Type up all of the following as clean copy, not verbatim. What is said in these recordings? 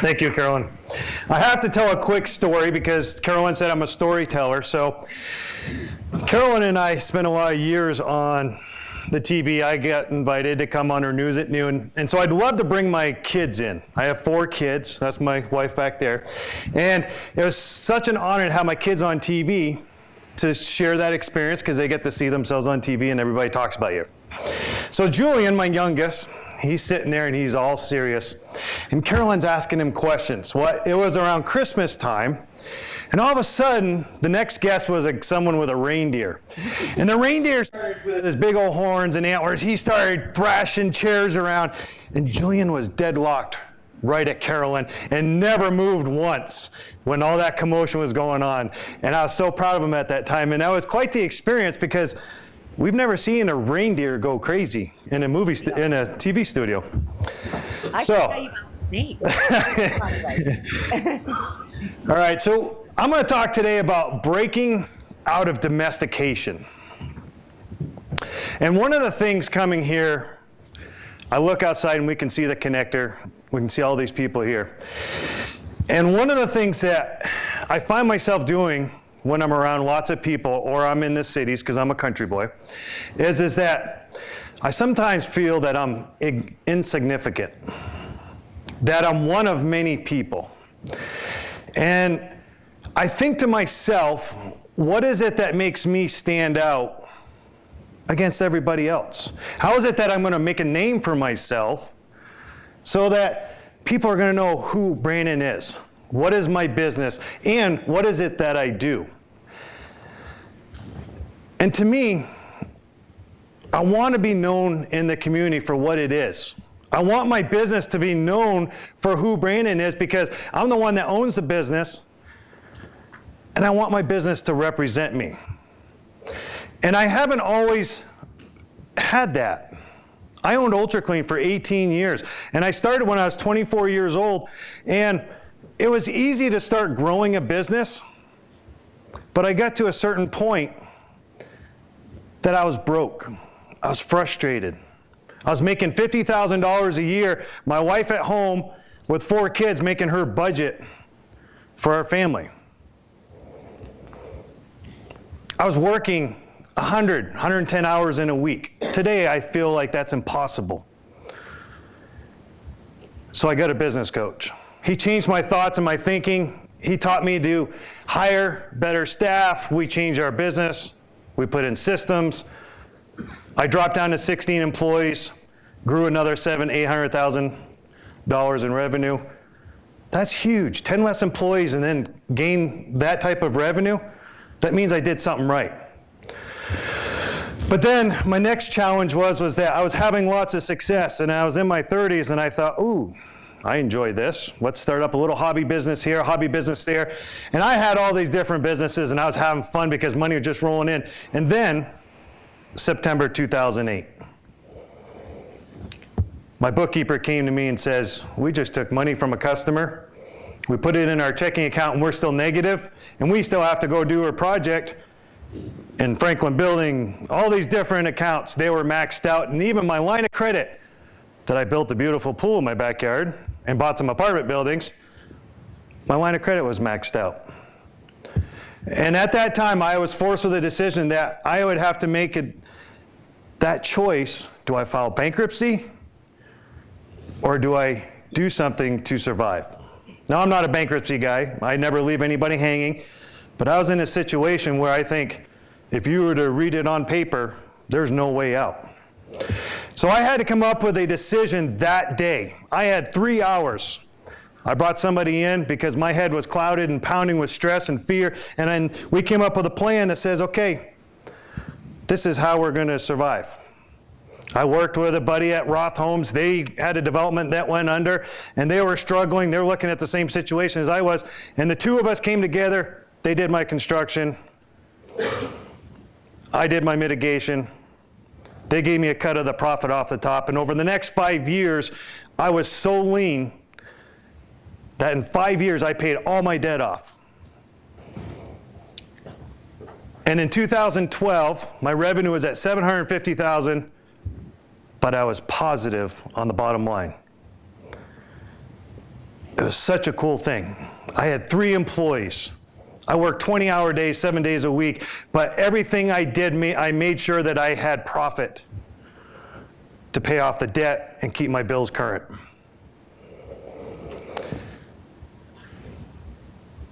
Thank you, Carolyn. I have to tell a quick story because Carolyn said I'm a storyteller. So Carolyn and I spent a lot of years on the TV. I got invited to come on her News at Noon. And so I'd love to bring my kids in. I have 4 kids. That's my wife back there. And it was such an honor to have my kids on TV to share that experience because they get to see themselves on TV and everybody talks about you. So Julian, my youngest, he's sitting there and he's all serious. And Carolyn's asking him questions. Well, it was around Christmas time. And all of a sudden, the next guest was someone with a reindeer. And the reindeer started with his big old horns and antlers. He started thrashing chairs around. And Julian was deadlocked right at Carolyn and never moved once when all that commotion was going on. And I was so proud of him at that time. And that was quite the experience because we've never seen a reindeer go crazy in a in a TV studio. I can tell you about the snake. All right, so I'm going to talk today about breaking out of domestication. And one of the things coming here, I look outside and we can see the connector. We can see all these people here. And one of the things that I find myself doing when I'm around lots of people or I'm in the cities, because I'm a country boy, is that I sometimes feel that I'm insignificant, that I'm one of many people. And I think to myself, what is it that makes me stand out against everybody else? How is it that I'm going to make a name for myself so that people are going to know who Brandon is? What is my business? And what is it that I do? And to me, I want to be known in the community for what it is. I want my business to be known for who Brandon is because I'm the one that owns the business, and I want my business to represent me. And I haven't always had that. I owned Ultra Clean for 18 years, and I started when I was 24 years old, and it was easy to start growing a business, but I got to a certain point that I was broke. I was frustrated. I was making $50,000 a year, my wife at home with 4 kids making her budget for our family. I was working 110 hours in a week. Today, I feel like that's impossible. So I got a business coach. He changed my thoughts and my thinking. He taught me to hire better staff. We changed our business. We put in systems. I dropped down to 16 employees, grew another $800,000 in revenue. That's huge. 10 less employees and then gain that type of revenue. That means I did something right. But then my next challenge was that I was having lots of success, and I was in my 30s, and I thought, ooh, I enjoy this. Let's start up a little hobby business here, a hobby business there. And I had all these different businesses, and I was having fun because money was just rolling in. And then, September 2008, my bookkeeper came to me and says, we just took money from a customer. We put it in our checking account, and we're still negative, and we still have to go do a project in Franklin Building, all these different accounts. They were maxed out, and even my line of credit that I built a beautiful pool in my backyard and bought some apartment buildings, my line of credit was maxed out. And at that time, I was forced with a decision that I would have to make that choice. Do I file bankruptcy or do I do something to survive? Now, I'm not a bankruptcy guy. I never leave anybody hanging. But I was in a situation where I think if you were to read it on paper, there's no way out. So I had to come up with a decision that day. I had 3 hours. I brought somebody in because my head was clouded and pounding with stress and fear. And then we came up with a plan that says, okay, this is how we're going to survive. I worked with a buddy at Roth Homes. They had a development that went under, and they were struggling. They were looking at the same situation as I was. And the 2 of us came together. They did my construction. I did my mitigation. They gave me a cut of the profit off the top. And over the next 5 years, I was so lean that in 5 years, I paid all my debt off. And in 2012, my revenue was at $750,000, but I was positive on the bottom line. It It was such a cool thing. I had 3 employees. I worked 20-hour days, 7 days a week, but everything I did, I made sure that I had profit to pay off the debt and keep my bills current.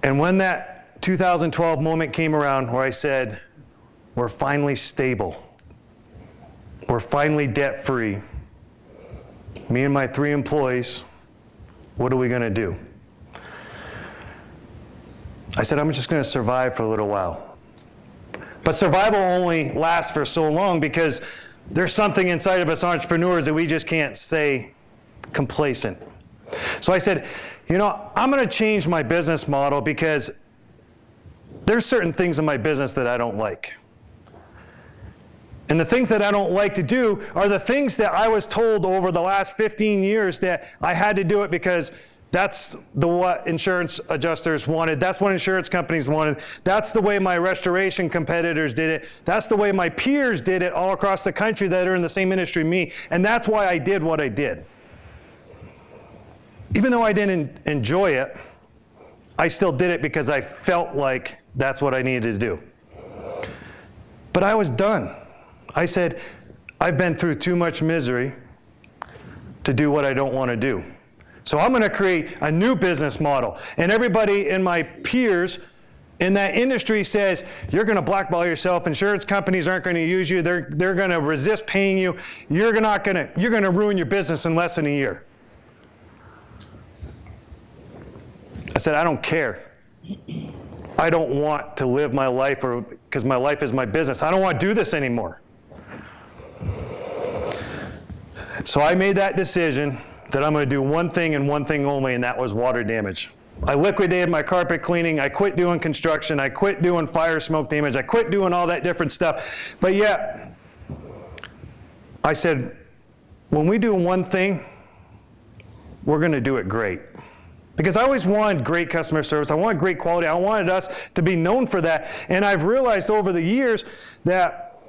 And when that 2012 moment came around where I said, we're finally stable, we're finally debt-free, me and my 3 employees, what are we going to do? I said, I'm just going to survive for a little while. But survival only lasts for so long because there's something inside of us entrepreneurs that we just can't stay complacent. So I said, I'm going to change my business model because there's certain things in my business that I don't like. And the things that I don't like to do are the things that I was told over the last 15 years that I had to do it because that's what insurance adjusters wanted. That's what insurance companies wanted. That's the way my restoration competitors did it. That's the way my peers did it all across the country that are in the same industry me. And that's why I did what I did. Even though I didn't enjoy it, I still did it because I felt like that's what I needed to do. But I was done. I said, I've been through too much misery to do what I don't want to do. So I'm going to create a new business model. And everybody in my peers in that industry says, you're going to blackball yourself. Insurance companies aren't going to use you. They're going to resist paying you. You're going to ruin your business in less than a year. I said, I don't care. I don't want to live my life because my life is my business. I don't want to do this anymore. So I made that decision that I'm going to do one thing and one thing only, and that was water damage. I liquidated my carpet cleaning. I quit doing construction. I quit doing fire smoke damage. I quit doing all that different stuff. But yet, I said, when we do one thing, we're going to do it great. Because I always wanted great customer service. I wanted great quality. I wanted us to be known for that. And I've realized over the years that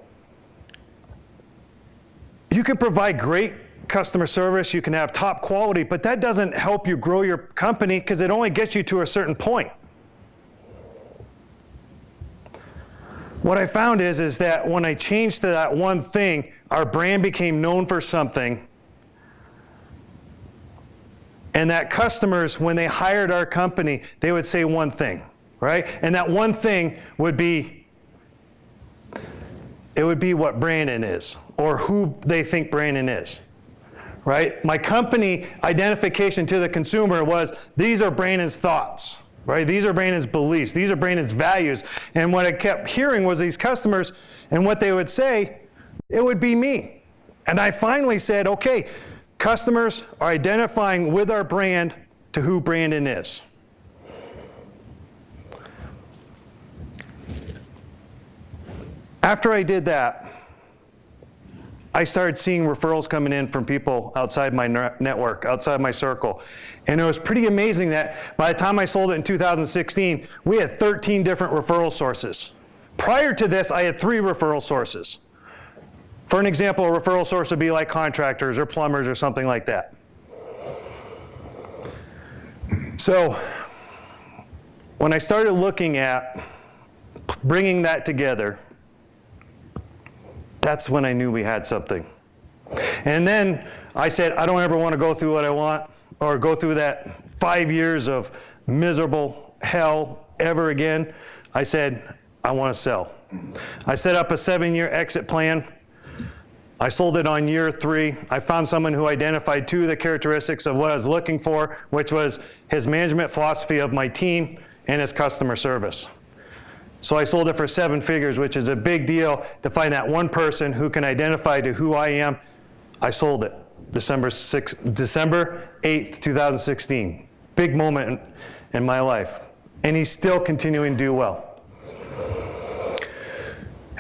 you can provide great customer service, you can have top quality, but that doesn't help you grow your company because it only gets you to a certain point. What I found is that when I changed to that one thing, our brand became known for something. And that customers, when they hired our company, they would say one thing, right? And that one thing would be, it would be what Brandon is, or who they think Brandon is, right? My company identification to the consumer was, these are Brandon's thoughts, right? These are Brandon's beliefs. These are Brandon's values. And what I kept hearing was these customers, and what they would say, it would be me. And I finally said, okay, customers are identifying with our brand to who Brandon is. After I did that, I started seeing referrals coming in from people outside my network, outside my circle. And it was pretty amazing that by the time I sold it in 2016, we had 13 different referral sources. Prior to this, I had 3 referral sources. For an example, a referral source would be like contractors or plumbers or something like that. So when I started looking at bringing that together, that's when I knew we had something. And then I said, I don't ever want to go through what I want or go through that 5 years of miserable hell ever again. I said, I want to sell. I set up a 7-year exit plan. I sold it on year 3. I found someone who identified 2 of the characteristics of what I was looking for, which was his management philosophy of my team and his customer service. So I sold it for 7 figures, which is a big deal to find that one person who can identify to who I am. I sold it December 8th, 2016. Big moment in my life. And he's still continuing to do well.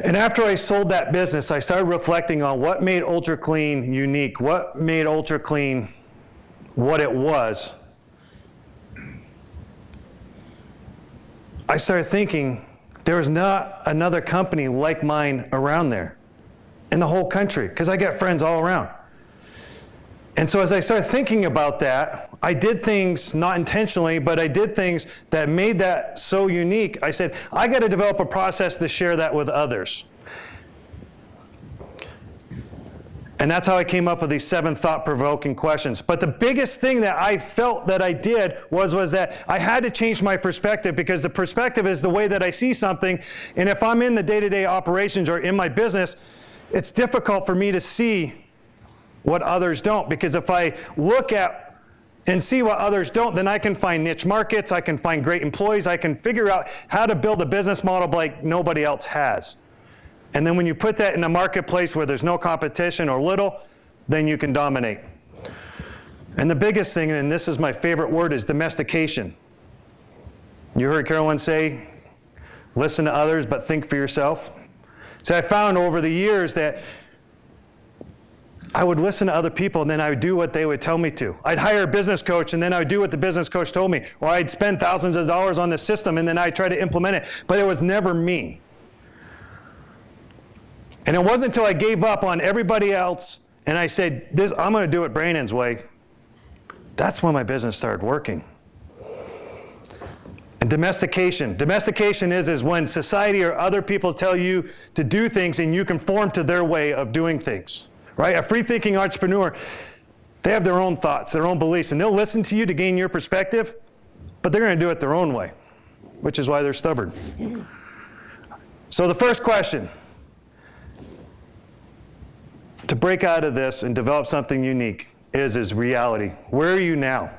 And after I sold that business, I started reflecting on what made Ultra Clean unique, what made Ultra Clean what it was. I started thinking, there was not another company like mine around there in the whole country, because I got friends all around. And so as I started thinking about that, I did things not intentionally, but I did things that made that so unique. I said, I got to develop a process to share that with others. And that's how I came up with these 7 thought-provoking questions. But the biggest thing that I felt that I did was that I had to change my perspective, because the perspective is the way that I see something. And if I'm in the day-to-day operations or in my business, it's difficult for me to see what others don't. Because if I look at and see what others don't, then I can find niche markets, I can find great employees, I can figure out how to build a business model like nobody else has. And then when you put that in a marketplace where there's no competition or little, then you can dominate. And the biggest thing, and this is my favorite word, is domestication. You heard Carolyn say, listen to others, but think for yourself. So I found over the years that I would listen to other people, and then I would do what they would tell me to. I'd hire a business coach, and then I would do what the business coach told me. Or I'd spend thousands of dollars on this system, and then I'd try to implement it. But it was never me. And it wasn't until I gave up on everybody else and I said, I'm going to do it Brandon's way, that's when my business started working. And domestication. Domestication is when society or other people tell you to do things and you conform to their way of doing things. Right? A free-thinking entrepreneur, they have their own thoughts, their own beliefs, and they'll listen to you to gain your perspective, but they're going to do it their own way, which is why they're stubborn. So the first question, to break out of this and develop something unique, is reality. Where are you now?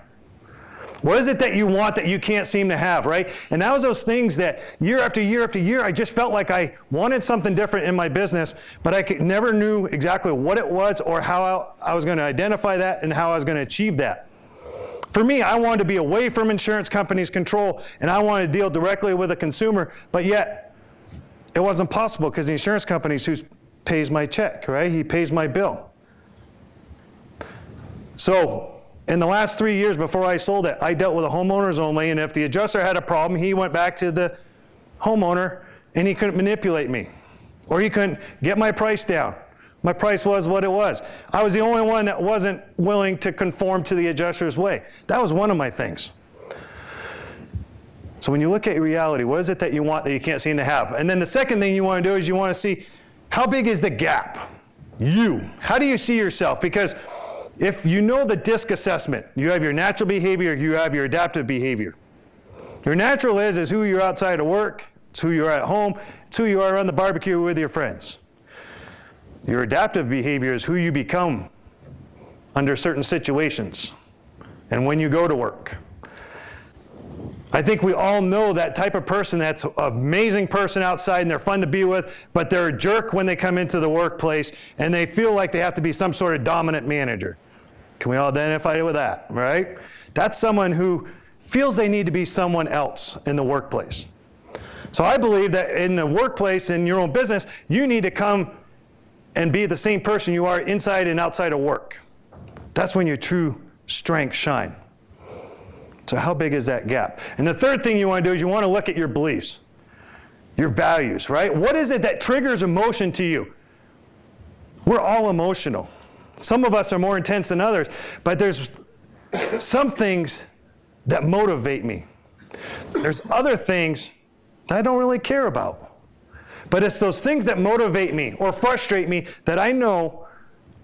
What is it that you want that you can't seem to have, right? And that was those things that year after year after year, I just felt like I wanted something different in my business, but I never knew exactly what it was or how I was going to identify that and how I was going to achieve that. For me, I wanted to be away from insurance companies' control, and I wanted to deal directly with a consumer, but yet it wasn't possible because the insurance companies who pays my check, right? He pays my bill. So in the last 3 years before I sold it, I dealt with the homeowners only, and if the adjuster had a problem, he went back to the homeowner and he couldn't manipulate me. Or he couldn't get my price down. My price was what it was. I was the only one that wasn't willing to conform to the adjuster's way. That was one of my things. So when you look at reality, what is it that you want that you can't seem to have? And then the second thing you want to do is you want to see, how big is the gap? How do you see yourself? Because if you know the DISC assessment, you have your natural behavior, you have your adaptive behavior. Your natural is who you're outside of work, it's who you are at home, it's who you are on the barbecue with your friends. Your adaptive behavior is who you become under certain situations and when you go to work. I think we all know that type of person that's an amazing person outside and they're fun to be with, but they're a jerk when they come into the workplace and they feel like they have to be some sort of dominant manager. Can we all identify with that, right? That's someone who feels they need to be someone else in the workplace. So I believe that in the workplace, in your own business, you need to come and be the same person you are inside and outside of work. That's when your true strengths shine. So how big is that gap? And the third thing you want to do is you want to look at your beliefs, your values, right? What is it that triggers emotion to you? We're all emotional. Some of us are more intense than others, but there's some things that motivate me. There's other things that I don't really care about. But it's those things that motivate me or frustrate me that I know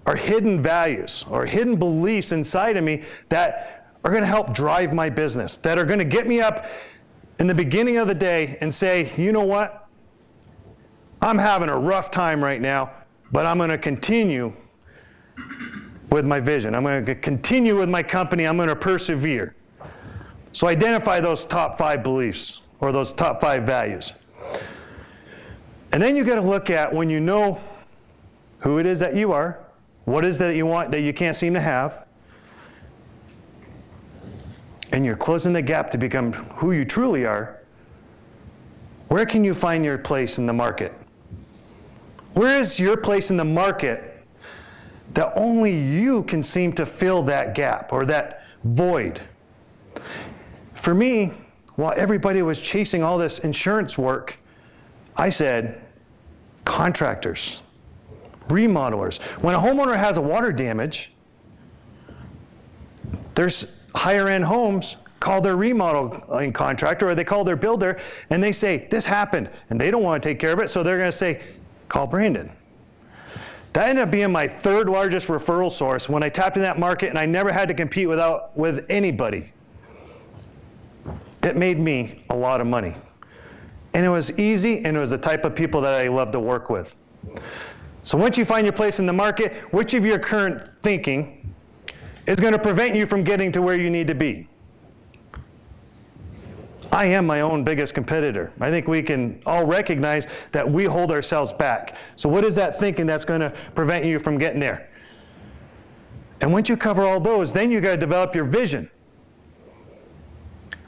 are hidden values or hidden beliefs inside of me that are going to help drive my business, that are going to get me up in the beginning of the day and say, you know what? I'm having a rough time right now, but I'm going to continue with my vision. I'm going to continue with my company. I'm going to persevere. So identify those top 5 beliefs or those top 5 values. And then you got to look at when you know who it is that you are, what is that you want that you can't seem to have, and you're closing the gap to become who you truly are, where can you find your place in the market? Where is your place in the market that only you can seem to fill that gap or that void? For me, while everybody was chasing all this insurance work, I said, contractors, remodelers. When a homeowner has a water damage, There's higher end homes call their remodeling contractor or they call their builder and they say, this happened, and they don't want to take care of it, so they're going to say, call Brandon. That ended up being my third largest referral source when I tapped in that market and I never had to compete with anybody. It made me a lot of money. And it was easy, and it was the type of people that I love to work with. So once you find your place in the market, which of your current thinking is going to prevent you from getting to where you need to be? I am my own biggest competitor. I think we can all recognize that we hold ourselves back. So what is that thinking that's going to prevent you from getting there? And once you cover all those, then you got to develop your vision.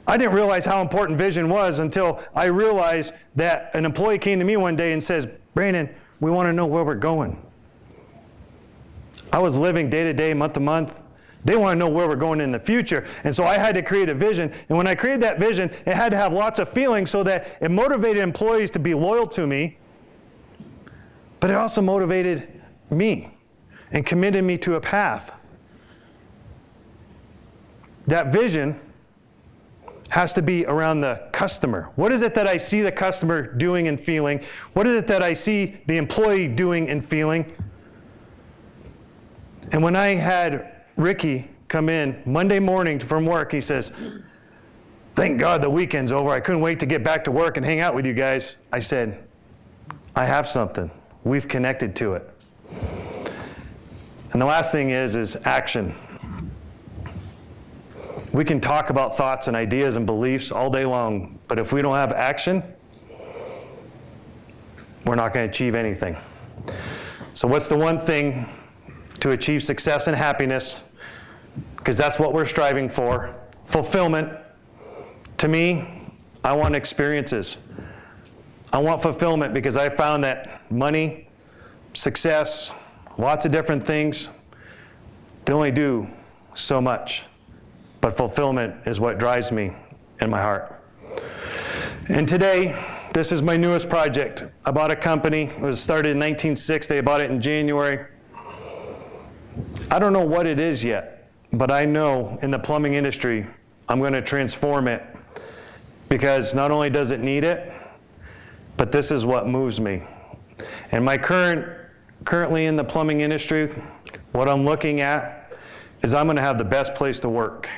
I didn't realize how important vision was until I realized that an employee came to me one day and says, Brandon, we want to know where we're going. I was living day to day, month to month. They want to know where we're going in the future. And so I had to create a vision. And when I created that vision, it had to have lots of feelings so that it motivated employees to be loyal to me, but it also motivated me and committed me to a path. That vision has to be around the customer. What is it that I see the customer doing and feeling? What is it that I see the employee doing and feeling? And when I had Ricky come in Monday morning from work, he says, thank God the weekend's over. I couldn't wait to get back to work and hang out with you guys. I said, I have something. We've connected to it. And the last thing is action. We can talk about thoughts and ideas and beliefs all day long, but if we don't have action, we're not going to achieve anything. So what's the one thing to achieve success and happiness? Because that's what we're striving for. Fulfillment. To me, I want experiences. I want fulfillment because I found that money, success, lots of different things, they only do so much. But fulfillment is what drives me in my heart. And today, this is my newest project. I bought a company. It was started in 1960. I bought it in January. I don't know what it is yet, but I know in the plumbing industry, I'm going to transform it because not only does it need it, but this is what moves me. And my currently in the plumbing industry, what I'm looking at is I'm going to have the best place to work.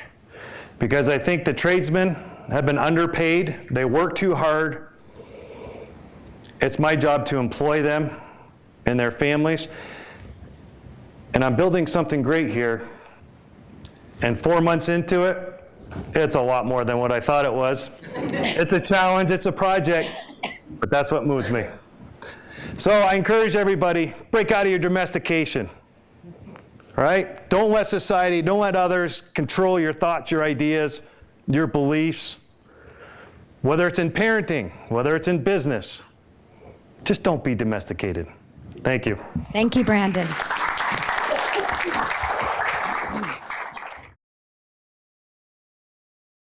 Because I think the tradesmen have been underpaid. They work too hard. It's my job to employ them and their families. And I'm building something great here. And 4 months into it, it's a lot more than what I thought it was. It's a challenge, it's a project, but that's what moves me. So I encourage everybody, break out of your domestication. All right? Don't let society, don't let others control your thoughts, your ideas, your beliefs. Whether it's in parenting, whether it's in business, just don't be domesticated. Thank you. Thank you, Brandon.